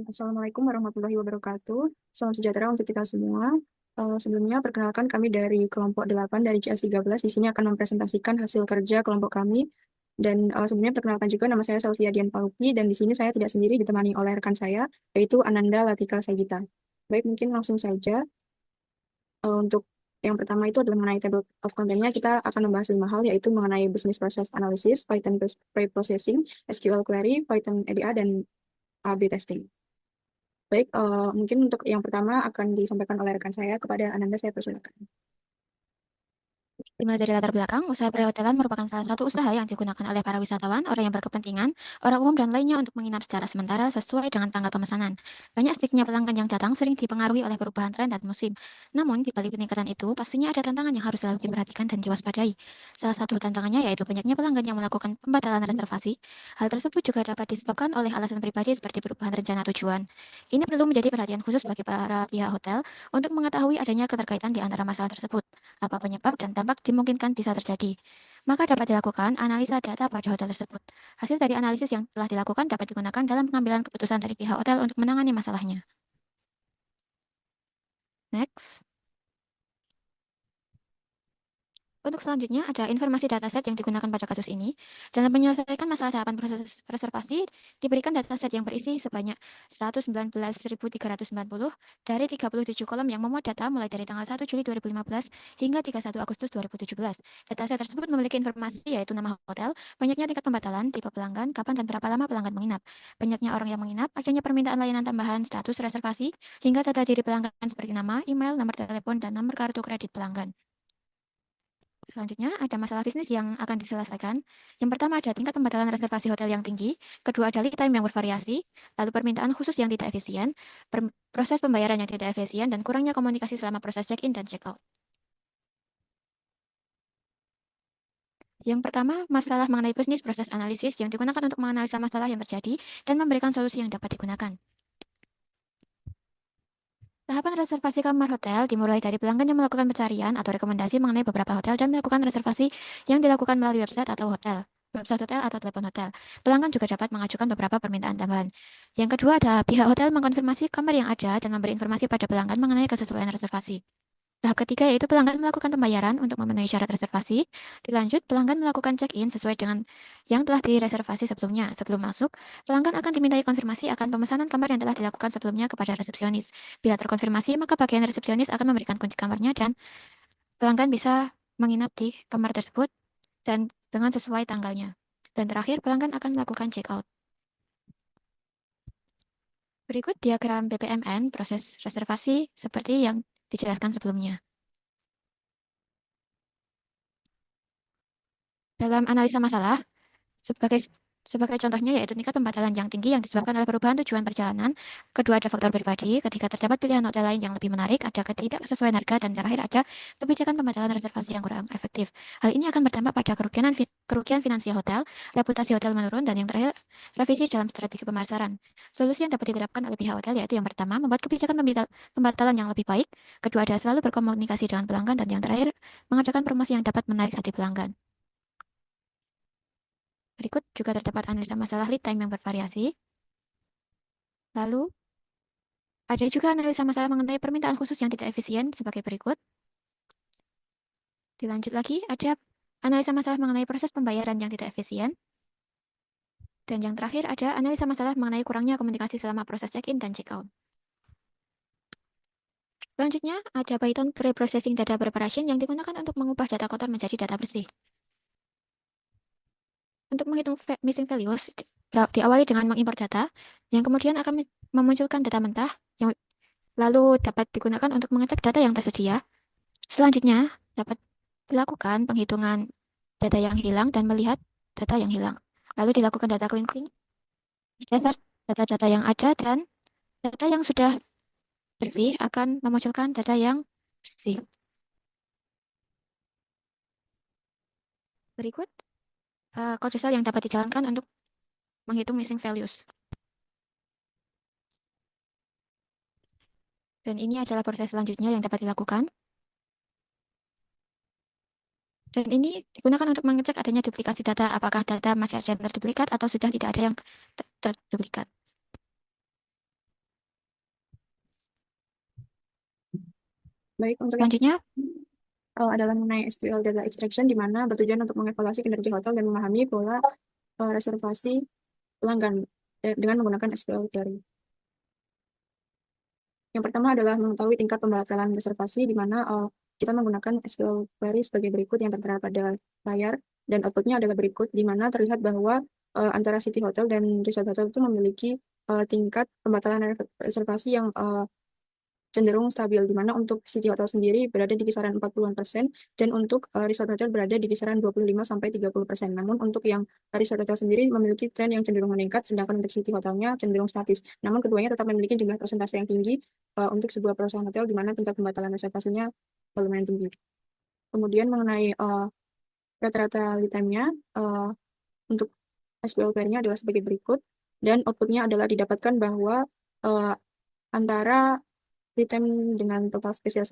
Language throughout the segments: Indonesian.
Assalamualaikum warahmatullahi wabarakatuh. Salam sejahtera untuk kita semua. Sebelumnya, perkenalkan kami dari kelompok 8 dari CS13. Di sini akan mempresentasikan hasil kerja kelompok kami. Dan sebelumnya perkenalkan juga nama saya Selvia Dian Palupi, dan di sini saya tidak sendiri ditemani oleh rekan saya, yaitu Ananda Latika Sagita. Baik, mungkin langsung saja. Untuk yang pertama itu adalah mengenai table of content-nya. Kita akan membahas 5 hal, yaitu mengenai business process analysis, Python pre-processing, SQL query, Python EDA, dan A/B testing. Baik, mungkin untuk yang pertama akan disampaikan oleh rekan saya. Kepada Ananda, saya persilakan. Dimulai dari latar belakang, usaha perhotelan merupakan salah satu usaha yang digunakan oleh para wisatawan, orang yang berkepentingan, orang umum, dan lainnya untuk menginap secara sementara sesuai dengan tanggal pemesanan. Banyak sedikitnya pelanggan yang datang sering dipengaruhi oleh perubahan tren dan musim. Namun, di balik peningkatan itu, pastinya ada tantangan yang harus selalu diperhatikan dan diwaspadai. Salah satu tantangannya yaitu banyaknya pelanggan yang melakukan pembatalan reservasi. Hal tersebut juga dapat disebabkan oleh alasan pribadi seperti perubahan rencana tujuan. Ini perlu menjadi perhatian khusus bagi para pihak hotel untuk mengetahui adanya keterkaitan di antara masalah tersebut, apa penyebab dan dampak dimungkinkan bisa terjadi. Maka dapat dilakukan analisa data pada hotel tersebut. Hasil dari analisis yang telah dilakukan dapat digunakan dalam pengambilan keputusan dari pihak hotel untuk menangani masalahnya. Next. Untuk selanjutnya, ada informasi dataset yang digunakan pada kasus ini. Dalam menyelesaikan masalah tahapan proses reservasi, diberikan dataset yang berisi sebanyak 119.390 dari 37 kolom yang memuat data mulai dari tanggal 1 Juli 2015 hingga 31 Agustus 2017. Dataset tersebut memiliki informasi yaitu nama hotel, banyaknya tingkat pembatalan, tipe pelanggan, kapan dan berapa lama pelanggan menginap, banyaknya orang yang menginap, adanya permintaan layanan tambahan, status reservasi, hingga data diri pelanggan seperti nama, email, nomor telepon, dan nomor kartu kredit pelanggan. Selanjutnya, ada masalah bisnis yang akan diselesaikan. Yang pertama ada tingkat pembatalan reservasi hotel yang tinggi, kedua ada lead time yang bervariasi, lalu permintaan khusus yang tidak efisien, proses pembayaran yang tidak efisien, dan kurangnya komunikasi selama proses check-in dan check-out. Yang pertama, masalah mengenai bisnis proses analisis yang digunakan untuk menganalisa masalah yang terjadi dan memberikan solusi yang dapat digunakan. Tahapan reservasi kamar hotel dimulai dari pelanggan yang melakukan pencarian atau rekomendasi mengenai beberapa hotel dan melakukan reservasi yang dilakukan melalui website hotel atau telepon hotel. Pelanggan juga dapat mengajukan beberapa permintaan tambahan. Yang kedua ada pihak hotel mengkonfirmasi kamar yang ada dan memberi informasi pada pelanggan mengenai kesesuaian reservasi. Tahap ketiga yaitu pelanggan melakukan pembayaran untuk memenuhi syarat reservasi. Dilanjut, pelanggan melakukan check-in sesuai dengan yang telah direservasi sebelumnya. Sebelum masuk, pelanggan akan dimintai konfirmasi akan pemesanan kamar yang telah dilakukan sebelumnya kepada resepsionis. Bila terkonfirmasi, maka bagian resepsionis akan memberikan kunci kamarnya dan pelanggan bisa menginap di kamar tersebut dan dengan sesuai tanggalnya. Dan terakhir, pelanggan akan melakukan check-out. Berikut diagram BPMN proses reservasi seperti yang dijelaskan sebelumnya. Dalam analisa masalah, sebagai contohnya yaitu tingkat pembatalan yang tinggi yang disebabkan oleh perubahan tujuan perjalanan. Kedua ada faktor pribadi, ketika terdapat pilihan hotel lain yang lebih menarik, ada ketidaksesuaian harga, dan terakhir ada kebijakan pembatalan reservasi yang kurang efektif. Hal ini akan berdampak pada kerugian finansial hotel, reputasi hotel menurun, dan yang terakhir revisi dalam strategi pemasaran. Solusi yang dapat diterapkan oleh pihak hotel yaitu yang pertama membuat kebijakan pembatalan yang lebih baik, kedua ada selalu berkomunikasi dengan pelanggan, dan yang terakhir mengadakan promosi yang dapat menarik hati pelanggan. Berikut juga terdapat analisa masalah lead time yang bervariasi. Lalu, ada juga analisa masalah mengenai permintaan khusus yang tidak efisien sebagai berikut. Dilanjut lagi, ada analisa masalah mengenai proses pembayaran yang tidak efisien. Dan yang terakhir ada analisa masalah mengenai kurangnya komunikasi selama proses check-in dan check-out. Selanjutnya, ada Python Pre-Processing Data Preparation yang digunakan untuk mengubah data kotor menjadi data bersih. Untuk menghitung missing values, diawali dengan mengimpor data, yang kemudian akan memunculkan data mentah, yang lalu dapat digunakan untuk mengecek data yang tersedia. Selanjutnya, dapat dilakukan penghitungan data yang hilang dan melihat data yang hilang. Lalu dilakukan data cleansing berdasar data-data yang ada dan data yang sudah bersih akan memunculkan data yang bersih. Berikut kode sel yang dapat dijalankan untuk menghitung missing values. Dan ini adalah proses selanjutnya yang dapat dilakukan. Dan ini digunakan untuk mengecek adanya duplikasi data, apakah data masih ada yang terduplikat atau sudah tidak ada yang terduplikat. Baik, untuk yang Selanjutnya, adalah mengenai SQL Data Extraction, di mana bertujuan untuk mengevaluasi kinerja hotel dan memahami pola reservasi pelanggan dengan menggunakan SQL query. Yang pertama adalah mengetahui tingkat pembatalan reservasi, di mana kita menggunakan SQL query sebagai berikut yang tertera pada layar, dan outputnya adalah berikut, di mana terlihat bahwa antara City Hotel dan Resort Hotel itu memiliki tingkat pembatalan reservasi yang cenderung stabil, di mana untuk City Hotel sendiri berada di kisaran 40-an% dan untuk Resort Hotel berada di kisaran 25-30%. Namun untuk yang Resort Hotel sendiri memiliki tren yang cenderung meningkat, sedangkan untuk City Hotelnya cenderung statis. Namun keduanya tetap memiliki jumlah persentase yang tinggi untuk sebuah perusahaan hotel, di mana tingkat pembatalan reservasinya lumayan tinggi. Kemudian mengenai rata-rata lead time-nya, untuk SQL query-nya adalah sebagai berikut, dan outputnya adalah didapatkan bahwa uh, antara lead time dengan total special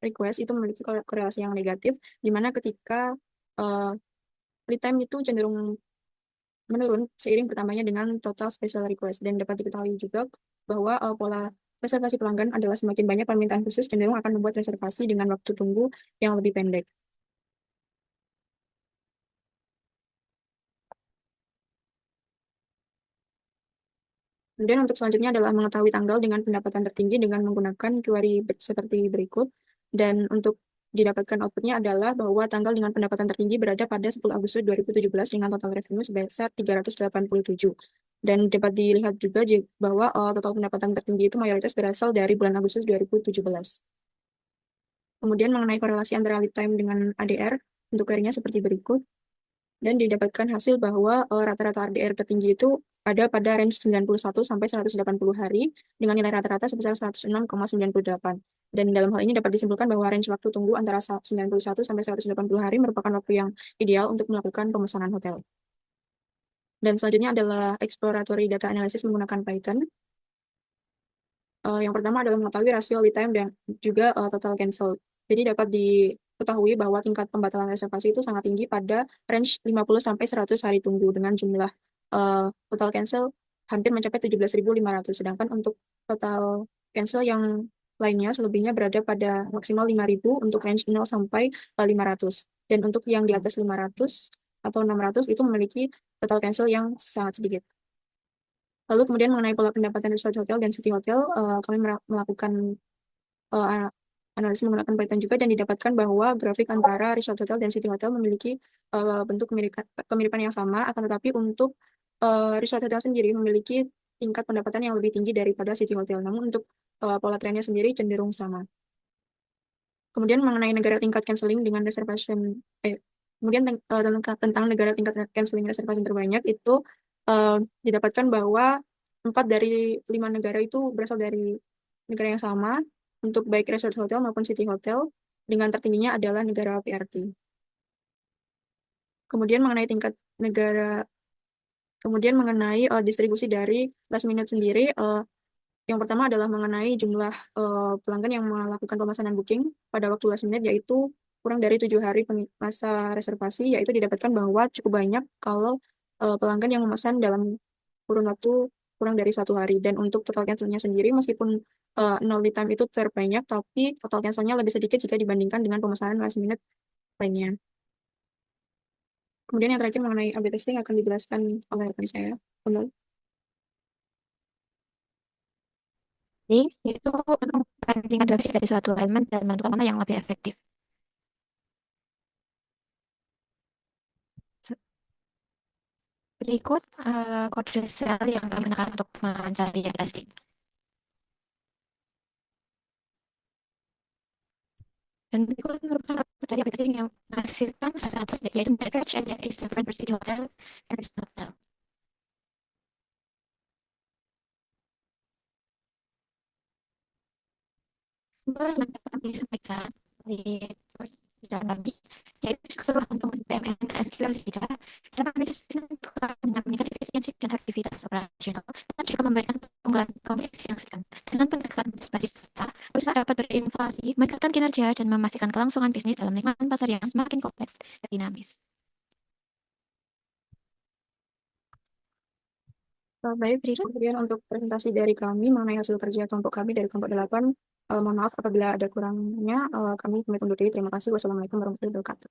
request itu memiliki korelasi yang negatif, di mana ketika uh, lead time itu cenderung menurun seiring bertambahnya dengan total special request. Dan dapat diketahui juga bahwa pola reservasi pelanggan adalah semakin banyak permintaan khusus cenderung akan membuat reservasi dengan waktu tunggu yang lebih pendek. Kemudian untuk selanjutnya adalah mengetahui tanggal dengan pendapatan tertinggi dengan menggunakan query seperti berikut. Dan untuk didapatkan outputnya adalah bahwa tanggal dengan pendapatan tertinggi berada pada 10 Agustus 2017 dengan total revenue sebesar 387. Dan dapat dilihat juga bahwa total pendapatan tertinggi itu mayoritas berasal dari bulan Agustus 2017. Kemudian mengenai korelasi antara lead time dengan ADR, untuk query-nya seperti berikut. Dan didapatkan hasil bahwa rata-rata RDR tertinggi itu ada pada range 91 sampai 180 hari dengan nilai rata-rata sebesar 106,98. Dan dalam hal ini dapat disimpulkan bahwa range waktu tunggu antara 91 sampai 180 hari merupakan waktu yang ideal untuk melakukan pemesanan hotel. Dan selanjutnya adalah exploratory data analysis menggunakan Python. Yang pertama adalah mengetahui rasio lead time dan juga total cancel. Jadi dapat diketahui bahwa tingkat pembatalan reservasi itu sangat tinggi pada range 50 sampai 100 hari tunggu dengan jumlah total cancel hampir mencapai 17.500. Sedangkan untuk total cancel yang lainnya selebihnya berada pada maksimal 5.000 untuk range 0 sampai 500. Dan untuk yang di atas 500 atau 600 itu memiliki total cancel yang sangat sedikit. Lalu kemudian mengenai pola pendapatan resort hotel dan city hotel, kami melakukan uh, analisis menggunakan Python juga dan didapatkan bahwa grafik antara resort hotel dan city hotel memiliki bentuk kemiripan yang sama, akan tetapi untuk resort hotel sendiri memiliki tingkat pendapatan yang lebih tinggi daripada city hotel. Namun untuk pola trennya sendiri cenderung sama. Kemudian mengenai negara tingkat canceling dengan reservation, kemudian tentang negara tingkat canceling reservation terbanyak itu uh, didapatkan bahwa 4 dari 5 negara itu berasal dari negara yang sama untuk baik resort hotel maupun city hotel, dengan tertingginya adalah negara PRT. Kemudian mengenai tingkat negara, kemudian mengenai distribusi dari last minute sendiri, yang pertama adalah mengenai jumlah pelanggan yang melakukan pemesanan booking pada waktu last minute, yaitu kurang dari 7 hari masa reservasi, yaitu didapatkan bahwa cukup banyak kalau pelanggan yang memesan dalam kurun waktu kurang dari 1 hari. Dan untuk total cancelnya sendiri, meskipun nol lead time itu terbanyak, tapi total cancelnya lebih sedikit jika dibandingkan dengan pemesanan last minute lainnya. Kemudian yang terakhir mengenai A/B testing akan dijelaskan oleh rekan saya. Benar. jadi itu membandingkan durasi dari suatu elemen dan menentukan mana yang lebih efektif. Berikut kode sel yang kami gunakan untuk mencari testing. Dan berikut merupakan dari aplikasi yang menghasilkan hasil yaitu Beverage and is different per city hotel and resort hotel. Sebuah yang dapat disampaikan di jalan lebih, yaitu keseluruhan untuk PMN SQL tidak dapat menentukan dengan meningkatkan efisiensi dan aktivitas operasional dan juga memberikan keunggulan kompetitif yang signifikan. Dengan pendekatan basis data, perusahaan dapat berinovasi, meningkatkan kinerja, dan memastikan kelangsungan bisnis dalam lingkungan pasar yang semakin kompleks dan dinamis. Baik, Berikut kemudian untuk presentasi dari kami mengenai hasil kerja kelompok kami dari kelompok 8, Mohon maaf apabila ada kurangnya. Kami pamit undur diri. Terima kasih. Wassalamualaikum warahmatullahi wabarakatuh.